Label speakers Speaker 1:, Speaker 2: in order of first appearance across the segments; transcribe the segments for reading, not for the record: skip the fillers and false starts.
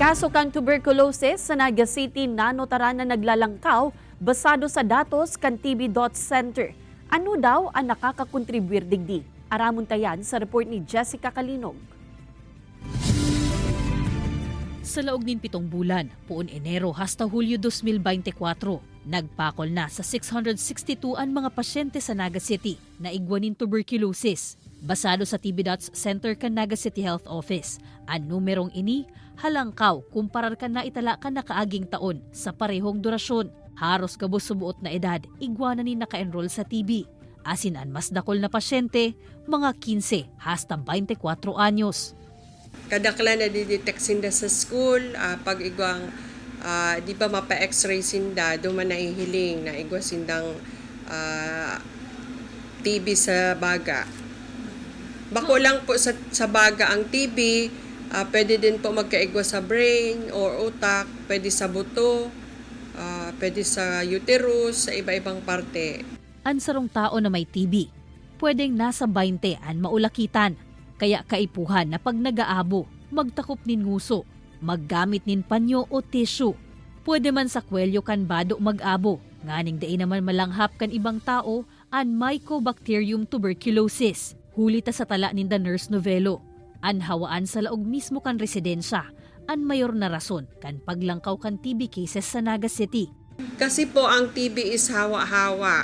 Speaker 1: Kaso kang tuberculosis sa Naga City nanotara na naglalangkaw basado sa datos kan TB.Center. Ano daw ang nakakakontribuyir digdi? Aramon tayan sa report ni Jessica Kalinog.
Speaker 2: Sa laog nin 7 bulan, puon Enero hasta Hulyo 2024, nagpakol na sa 662 ang mga pasyente sa Naga City na igwanin tuberculosis. Basado sa TB.Center kan Naga City Health Office, ang numerong ini halangkaw kumparar kan na itala kan nakaaging taon sa parehong durasyon. Haros gabos subuot na edad, igwanan ni naka-enroll sa TB. Asin ang mas dakol na pasyente, mga 15 hasta 24 anyos.
Speaker 3: Kadakla na didetect sinda sa school, pag igwang di ba mapa-x-ray sinda, duman na ihiling na igwa sindang TB sa baga. Bako lang po sa baga ang TB, pwede din po magkaigwa sa brain or utak, pwede sa buto, pwede sa uterus, sa iba-ibang parte.
Speaker 2: Ang sarong tao na may TB, pwedeng nasa 20 ang maulakitan. Kaya kaipuhan na pag nag-aabo, magtakop nin nguso, maggamit nin panyo o tissue. Pwede man sa kwelyo kan bado mag-abo, nganing dain naman malanghap kan ibang tao ang Mycobacterium tuberculosis. Huli ta sa tala nin The Nurse Novelo. An hawaan sa laog mismo kan residensya, an mayor na rason kan paglangkaw kan TB cases sa Naga City.
Speaker 3: Kasi po ang TB is hawa-hawa.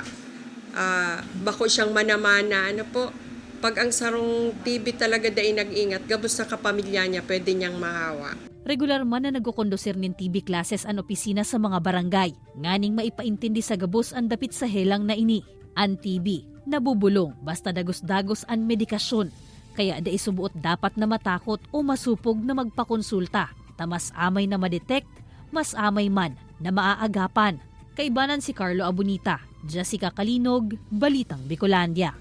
Speaker 3: Bako siyang manamana, ano po, pag ang sarong TB talaga daing nag-ingat, gabos sa kapamilya niya, pwede niyang mahawa.
Speaker 2: Regular man na nagkukondusir nin TB classes an opisina sa mga barangay, nganing maipaintindi sa gabos ang dapit sa helang na ini. Ang TB, nabubulong basta dagos-dagos ang medikasyon, kaya da isubuot dapat na matakot o masupog na magpakonsulta. Mas amay na madetect, mas amay man na maaagapan. Kaibanan si Carlo Abunita, Jessica Kalinog, Balitang Bicolandia.